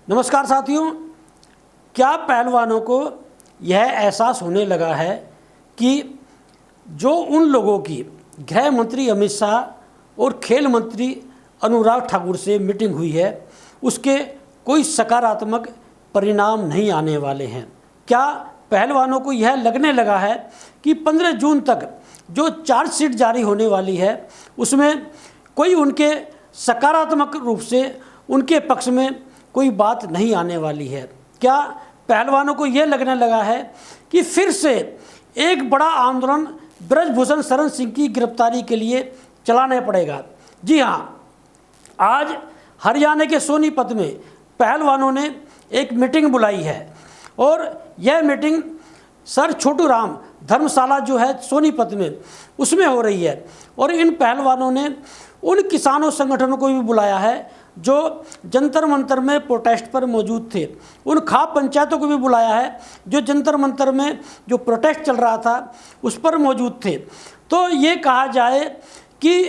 नमस्कार साथियों, क्या पहलवानों को यह एहसास होने लगा है कि जो उन लोगों की गृह मंत्री अमित शाह और खेल मंत्री अनुराग ठाकुर से मीटिंग हुई है उसके कोई सकारात्मक परिणाम नहीं आने वाले हैं? क्या पहलवानों को यह लगने लगा है कि 15 जून तक जो चार्जशीट जारी होने वाली है उसमें कोई उनके सकारात्मक रूप से उनके पक्ष में कोई बात नहीं आने वाली है? क्या पहलवानों को यह लगने लगा है कि फिर से एक बड़ा आंदोलन ब्रजभूषण शरण सिंह की गिरफ्तारी के लिए चलाना पड़ेगा? जी हाँ, आज हरियाणा के सोनीपत में पहलवानों ने एक मीटिंग बुलाई है और यह मीटिंग सर छोटू राम धर्मशाला जो है सोनीपत में उसमें हो रही है। और इन पहलवानों ने उन किसानों संगठनों को भी बुलाया है जो जंतर मंतर में प्रोटेस्ट पर मौजूद थे, उन खाप पंचायतों को भी बुलाया है जो जंतर मंतर में जो प्रोटेस्ट चल रहा था उस पर मौजूद थे। तो ये कहा जाए कि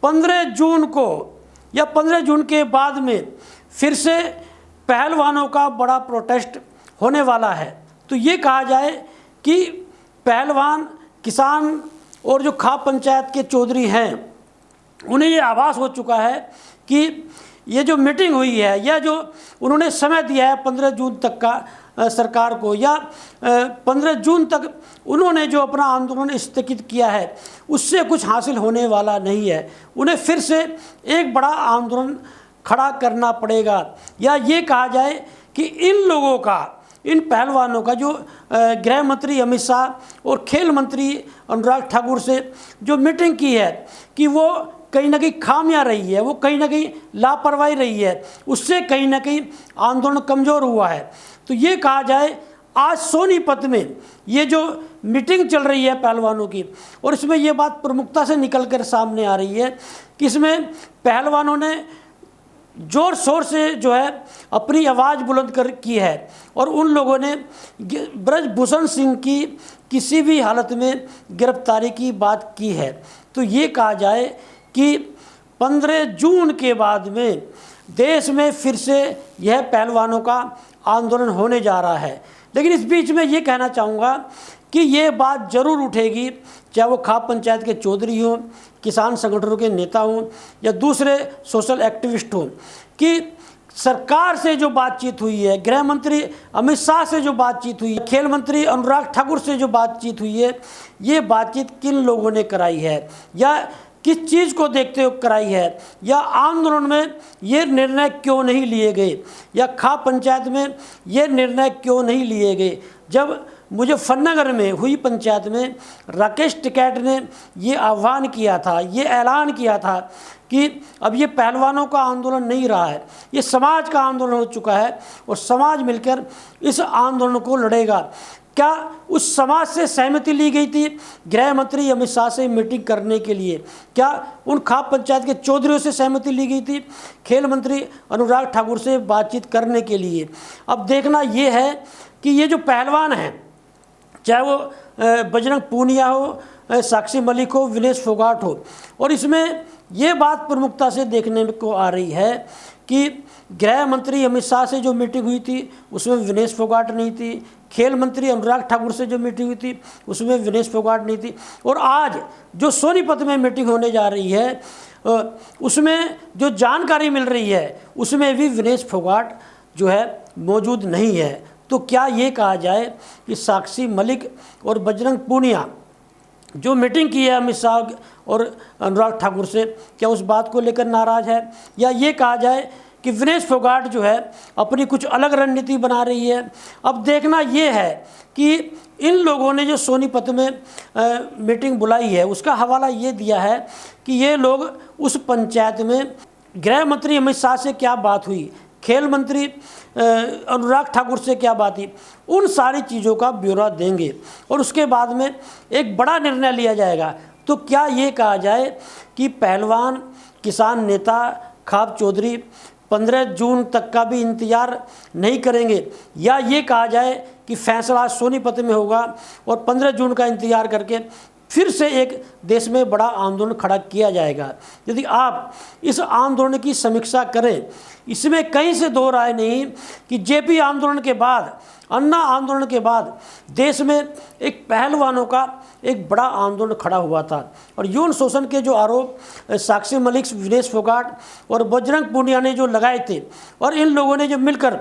15 जून को या 15 जून के बाद में फिर से पहलवानों का बड़ा प्रोटेस्ट होने वाला है। तो ये कहा जाए कि पहलवान, किसान और जो खाप पंचायत के चौधरी हैं उन्हें ये आभास हो चुका है कि ये जो मीटिंग हुई है या जो उन्होंने समय दिया है 15 जून तक का सरकार को, या 15 जून तक उन्होंने जो अपना आंदोलन स्थगित किया है उससे कुछ हासिल होने वाला नहीं है। उन्हें फिर से एक बड़ा आंदोलन खड़ा करना पड़ेगा। या ये कहा जाए कि इन लोगों का, इन पहलवानों का जो गृह मंत्री अमित शाह और खेल मंत्री अनुराग ठाकुर से जो मीटिंग की है कि वो कहीं ना कहीं खामियां रही है, वो कहीं ना कहीं लापरवाही रही है, उससे कहीं ना कहीं आंदोलन कमज़ोर हुआ है। तो ये कहा जाए आज सोनीपत में ये जो मीटिंग चल रही है पहलवानों की, और इसमें ये बात प्रमुखता से निकल कर सामने आ रही है कि इसमें पहलवानों ने ज़ोर शोर से जो है अपनी आवाज़ बुलंद कर की है और उन लोगों ने ब्रजभूषण सिंह की किसी भी हालत में गिरफ्तारी की बात की है। तो ये कहा जाए कि 15 जून के बाद में देश में फिर से यह पहलवानों का आंदोलन होने जा रहा है। लेकिन इस बीच में ये कहना चाहूँगा कि ये बात ज़रूर उठेगी, चाहे वो खाप पंचायत के चौधरी हों, किसान संगठनों के नेता हों या दूसरे सोशल एक्टिविस्ट हों, कि सरकार से जो बातचीत हुई है, गृह मंत्री अमित शाह से जो बातचीत हुई है, खेल मंत्री अनुराग ठाकुर से जो बातचीत हुई है, ये बातचीत किन लोगों ने कराई है या किस चीज़ को देखते हुए कराई है, या आंदोलन में ये निर्णय क्यों नहीं लिए गए, या खाप पंचायत में ये निर्णय क्यों नहीं लिए गए। जब मुजफ्फरनगर में हुई पंचायत में राकेश टिकैत ने ये आह्वान किया था, ये ऐलान किया था कि अब ये पहलवानों का आंदोलन नहीं रहा है, ये समाज का आंदोलन हो चुका है और समाज मिलकर इस आंदोलन को लड़ेगा। क्या उस समाज से सहमति ली गई थी गृह मंत्री अमित शाह से मीटिंग करने के लिए? क्या उन खाप पंचायत के चौधरियों से सहमति ली गई थी खेल मंत्री अनुराग ठाकुर से बातचीत करने के लिए? अब देखना ये है कि ये जो पहलवान हैं, चाहे वो बजरंग पूनिया हो, साक्षी मलिक हो, विनेश फोगाट हो, और इसमें ये बात प्रमुखता से देखने को आ रही है कि गृह मंत्री अमित शाह से जो मीटिंग हुई थी उसमें विनेश फोगाट नहीं थी, खेल मंत्री अनुराग ठाकुर से जो मीटिंग हुई थी उसमें विनेश फोगाट नहीं थी, और आज जो सोनीपत में मीटिंग होने जा रही है उसमें जो जानकारी मिल रही है उसमें भी विनेश फोगाट जो है मौजूद नहीं है। तो क्या ये कहा जाए कि साक्षी मलिक और बजरंग पूनिया जो मीटिंग की है अमित शाह और अनुराग ठाकुर से, क्या उस बात को लेकर नाराज़ है? या ये कहा जाए कि विनेश फोगाट जो है अपनी कुछ अलग रणनीति बना रही है? अब देखना ये है कि इन लोगों ने जो सोनीपत में मीटिंग बुलाई है उसका हवाला ये दिया है कि ये लोग उस पंचायत में गृह मंत्री अमित शाह से क्या बात हुई, खेल मंत्री अनुराग ठाकुर से क्या बात हुई, उन सारी चीज़ों का ब्यौरा देंगे और उसके बाद में एक बड़ा निर्णय लिया जाएगा। तो क्या ये कहा जाए कि पहलवान, किसान नेता, खाप चौधरी 15 जून तक का भी इंतज़ार नहीं करेंगे, या ये कहा जाए कि फैसला सोनीपत में होगा और 15 जून का इंतज़ार करके फिर से एक देश में बड़ा आंदोलन खड़ा किया जाएगा। यदि आप इस आंदोलन की समीक्षा करें, इसमें कहीं से दो राय नहीं कि जेपी आंदोलन के बाद, अन्ना आंदोलन के बाद देश में एक पहलवानों का एक बड़ा आंदोलन खड़ा हुआ था। और यौन शोषण के जो आरोप साक्षी मलिक, विनेश फोगाट और बजरंग पूनिया ने जो लगाए थे, और इन लोगों ने जो मिलकर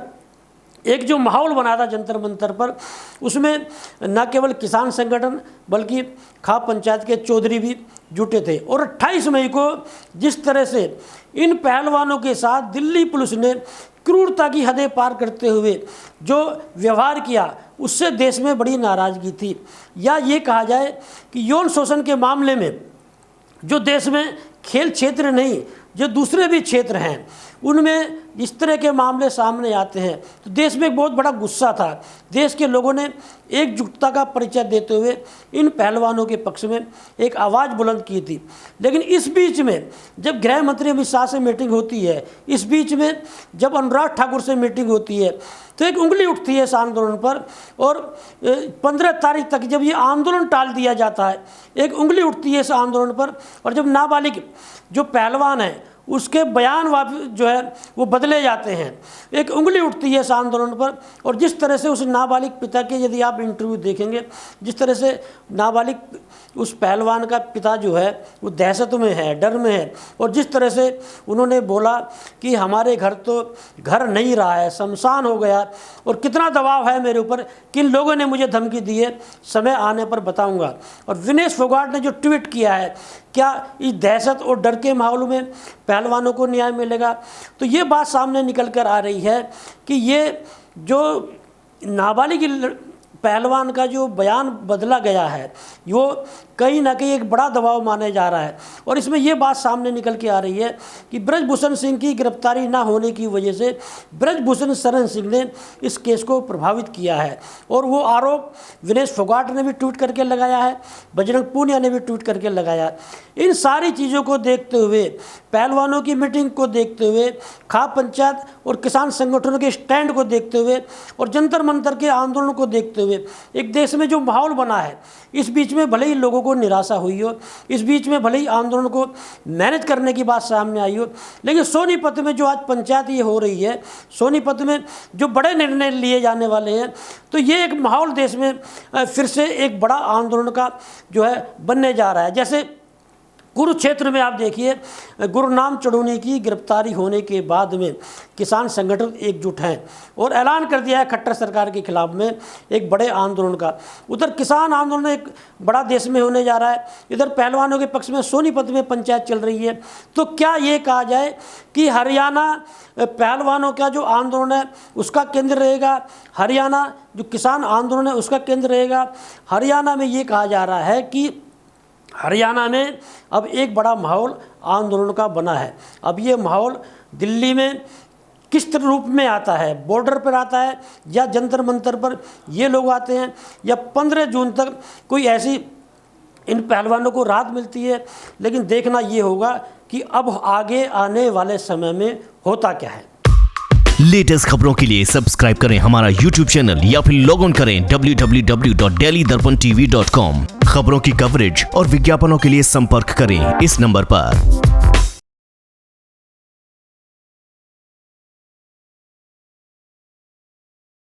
एक जो माहौल बना था जंतर मंतर पर, उसमें न केवल किसान संगठन बल्कि खाप पंचायत के चौधरी भी जुटे थे। और 28 मई को जिस तरह से इन पहलवानों के साथ दिल्ली पुलिस ने क्रूरता की हदें पार करते हुए जो व्यवहार किया, उससे देश में बड़ी नाराज़गी थी। या ये कहा जाए कि यौन शोषण के मामले में जो देश में खेल क्षेत्र नहीं, जो दूसरे भी क्षेत्र हैं, उनमें इस तरह के मामले सामने आते हैं तो देश में एक बहुत बड़ा गुस्सा था। देश के लोगों ने एकजुटता का परिचय देते हुए इन पहलवानों के पक्ष में एक आवाज़ बुलंद की थी। लेकिन इस बीच में जब गृह मंत्री अमित शाह से मीटिंग होती है, इस बीच में जब अनुराग ठाकुर से मीटिंग होती है, तो एक उंगली उठती है इस आंदोलन पर। और 15 तारीख तक जब ये आंदोलन टाल दिया जाता है, एक उंगली उठती है इस आंदोलन पर। और जब नाबालिग जो पहलवान है उसके बयान जो है वो बदले जाते हैं, एक उंगली उठती है इस आंदोलन पर। और जिस तरह से उस नाबालिग पिता के यदि आप इंटरव्यू देखेंगे, जिस तरह से नाबालिग उस पहलवान का पिता जो है वो दहशत में है, डर में है, और जिस तरह से उन्होंने बोला कि हमारे घर तो घर नहीं रहा है, शमशान हो गया, और कितना दबाव है मेरे ऊपर, किन लोगों ने मुझे धमकी दी है, समय आने पर बताऊंगा। और विनेश फोगाट ने जो ट्वीट किया है, क्या इस दहशत और डर के माहौल में पहलवानों को न्याय मिलेगा? तो ये बात सामने निकल कर आ रही है कि ये जो नाबालिग पहलवान का जो बयान बदला गया है, वो कहीं ना कहीं एक बड़ा दबाव माने जा रहा है। और इसमें ये बात सामने निकल के आ रही है कि ब्रजभूषण सिंह की गिरफ्तारी ना होने की वजह से ब्रजभूषण शरण सिंह ने इस केस को प्रभावित किया है। और वो आरोप विनेश फोगाट ने भी ट्वीट करके लगाया है, बजरंग पूनिया ने भी ट्वीट करके लगाया है। इन सारी चीज़ों को देखते हुए, पहलवानों की मीटिंग को देखते हुए, खाप पंचायत और किसान संगठनों के स्टैंड को देखते हुए, और जंतर मंतर के आंदोलन को देखते हुए, एक देश में जो माहौल बना है, इस बीच में भले ही लोगों को निराशा हुई हो, इस बीच में भले ही आंदोलन को मैनेज करने की बात सामने आई हो, लेकिन सोनीपत में जो आज पंचायत ये हो रही है, सोनीपत में जो बड़े निर्णय लिए जाने वाले हैं, तो ये एक माहौल देश में फिर से एक बड़ा आंदोलन का जो है बनने जा रहा है। जैसे कुरुक्षेत्र में आप देखिए, गुरनाम चढ़ूनी की गिरफ्तारी होने के बाद में किसान संगठन एकजुट हैं और ऐलान कर दिया है खट्टर सरकार के खिलाफ में एक बड़े आंदोलन का। उधर किसान आंदोलन एक बड़ा देश में होने जा रहा है, इधर पहलवानों के पक्ष में सोनीपत में पंचायत चल रही है। तो क्या ये कहा जाए कि हरियाणा पहलवानों का जो आंदोलन है उसका केंद्र रहेगा, हरियाणा जो किसान आंदोलन है उसका केंद्र रहेगा? हरियाणा में ये कहा जा रहा है कि हरियाणा में अब एक बड़ा माहौल आंदोलन का बना है। अब ये माहौल दिल्ली में किस रूप में आता है, बॉर्डर पर आता है या जंतर मंतर पर ये लोग आते हैं, या 15 जून तक कोई ऐसी इन पहलवानों को राहत मिलती है? लेकिन देखना ये होगा कि अब आगे आने वाले समय में होता क्या है। लेटेस्ट खबरों के लिए सब्सक्राइब करें हमारा YouTube चैनल या फिर लॉग ऑन करें www.delhidarpantv.com। खबरों की कवरेज और विज्ञापनों के लिए संपर्क करें इस नंबर पर।